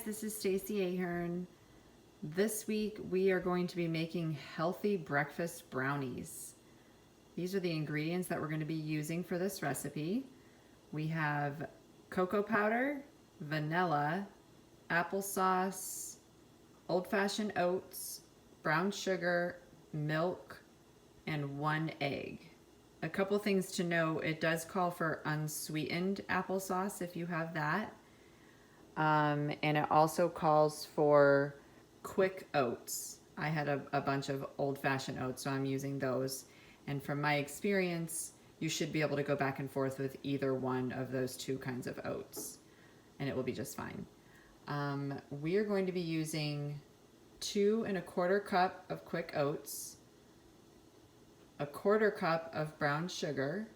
this is Stacy Ahern. This week we are going to be making healthy breakfast brownies. These are the ingredients that we're going to be using for this recipe. We have cocoa powder, vanilla, applesauce, old-fashioned oats, brown sugar, milk, and 1 egg. A couple things to know, it does call for unsweetened applesauce if you have that. And it also calls for quick oats. I had a bunch of old-fashioned oats, so I'm using those. And from my experience, you should be able to go back and forth with either one of those two kinds of oats, and it will be just fine. We are going to be using 2 1/4 cup of quick oats, 1/4 cup of brown sugar,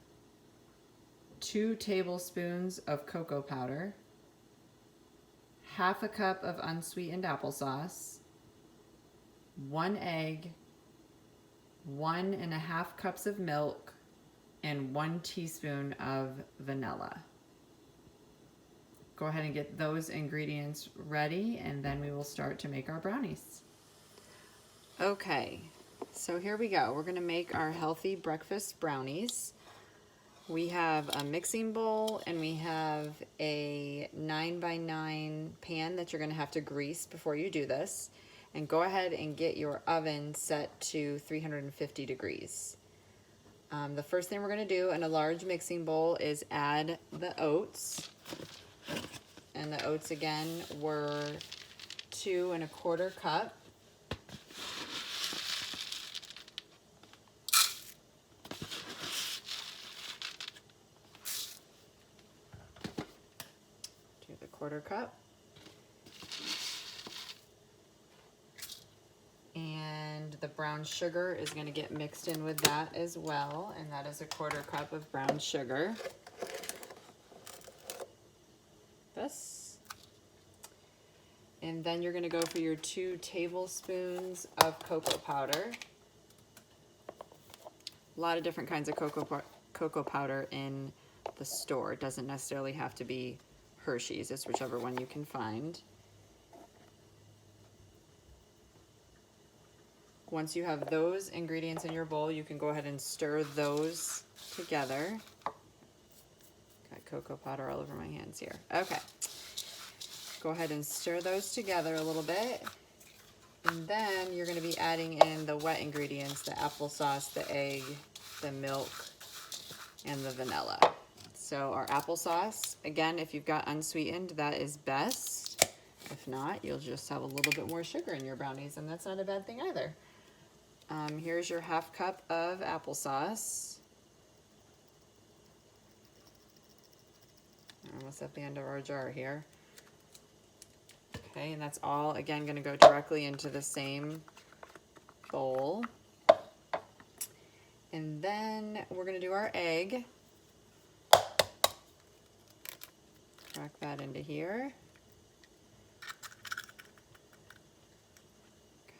2 tablespoons of cocoa powder, 1/2 cup of unsweetened applesauce, 1 egg, 1 1/2 cups of milk, and 1 teaspoon of vanilla. Go ahead and get those ingredients ready, and then we will start to make our brownies. Okay, so here we go. We're going to make our healthy breakfast brownies. We have a mixing bowl and we have a 9x9 pan that you're going to have to grease before you do this. And go ahead and get your oven set to 350 degrees. The first thing we're going to do in a large mixing bowl is add the oats. And the oats again were 2 1/4 cup. To the 1/4 cup. And the brown sugar is going to get mixed in with that as well, and that is 1/4 cup of brown sugar. This. And then you're going to go for your 2 tablespoons of cocoa powder. A lot of different kinds of cocoa powder in the store. It doesn't necessarily have to be Hershey's. It's whichever one you can find. Once you have those ingredients in your bowl, you can go ahead and stir those together. Got cocoa powder all over my hands here. Okay. Go ahead and stir those together a little bit. And then you're going to be adding in the wet ingredients, the applesauce, the egg, the milk, and the vanilla. So our applesauce, again, if you've got unsweetened, that is best. If not, you'll just have a little bit more sugar in your brownies, and that's not a bad thing either. Here's your 1/2 cup of applesauce. Almost at the end of our jar here. Okay, and that's all, again, going to go directly into the same bowl. And then we're going to do our egg. Crack that into here.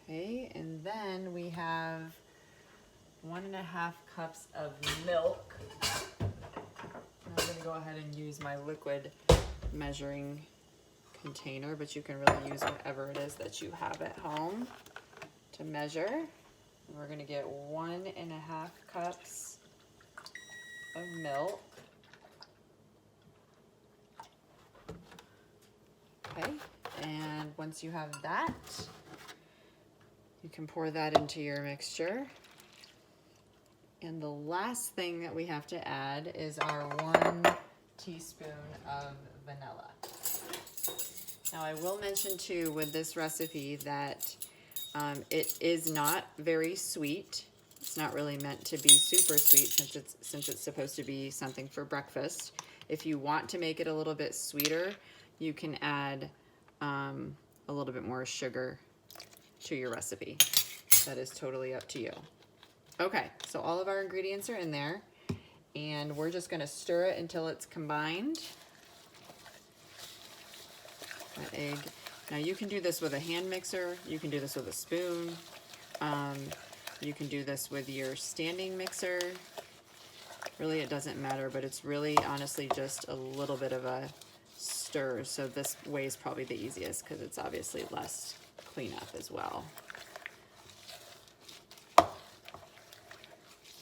Okay, and then we have 1 1/2 cups of milk. I'm going to go ahead and use my liquid measuring container, but you can really use whatever it is that you have at home to measure. And we're going to get 1 1/2 cups of milk. Okay, and once you have that, you can pour that into your mixture. And the last thing that we have to add is our 1 teaspoon of vanilla. Now I will mention too with this recipe that it is not very sweet. It's not really meant to be super sweet since it's supposed to be something for breakfast. If you want to make it a little bit sweeter, you can add a little bit more sugar to your recipe. That is totally up to you. Okay, so all of our ingredients are in there, and we're just going to stir it until it's combined. That egg. Now you can do this with a hand mixer, you can do this with a spoon, you can do this with your standing mixer. Really, it doesn't matter, but it's really honestly just a little bit of a stirs, so this way is probably the easiest because it's obviously less cleanup as well.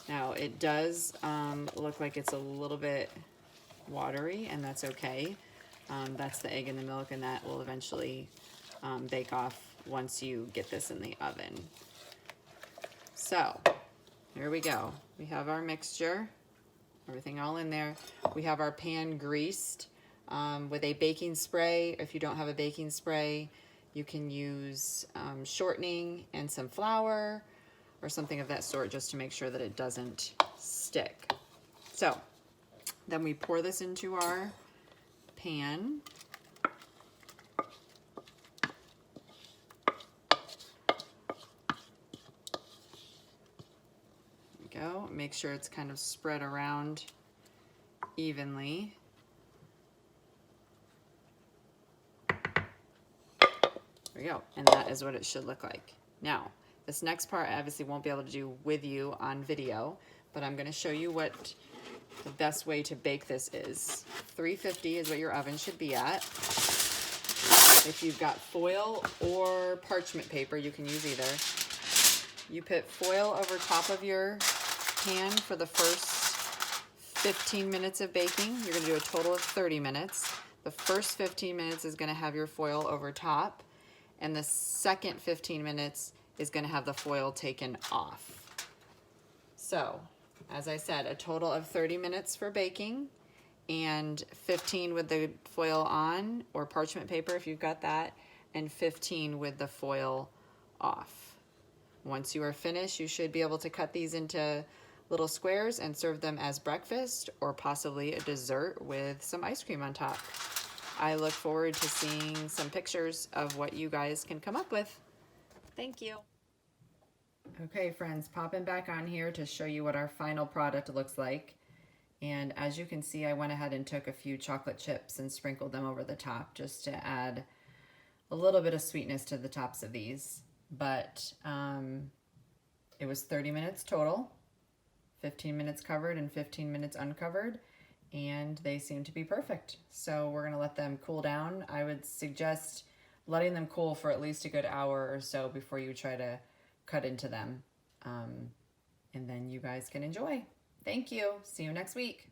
Now it does look like it's a little bit watery, and that's okay. That's the egg and the milk, and that will eventually bake off once you get this in the oven. So here we go. We have our mixture, everything all in there. We have our pan greased with a baking spray. If you don't have a baking spray, you can use shortening and some flour or something of that sort, just to make sure that it doesn't stick. So then we pour this into our pan. There we go. Make sure it's kind of spread around evenly. There we go. And that is what it should look like. Now, this next part I obviously won't be able to do with you on video, but I'm going to show you what the best way to bake this is. 350 is what your oven should be at. If you've got foil or parchment paper, you can use either. You put foil over top of your pan for the first 15 minutes of baking. You're going to do a total of 30 minutes. The first 15 minutes is going to have your foil over top, and the second 15 minutes is going to have the foil taken off. So, as I said, a total of 30 minutes for baking and 15 with the foil on, or parchment paper if you've got that, and 15 with the foil off. Once you are finished, you should be able to cut these into little squares and serve them as breakfast or possibly a dessert with some ice cream on top. I look forward to seeing some pictures of what you guys can come up with. Thank you. Okay, friends, popping back on here to show you what our final product looks like. And as you can see, I went ahead and took a few chocolate chips and sprinkled them over the top just to add a little bit of sweetness to the tops of these. But it was 30 minutes total, 15 minutes covered and 15 minutes uncovered, and they seem to be perfect. So we're gonna let them cool down. I would suggest letting them cool for at least a good hour or so before you try to cut into them. And then you guys can enjoy. Thank you. See you next week.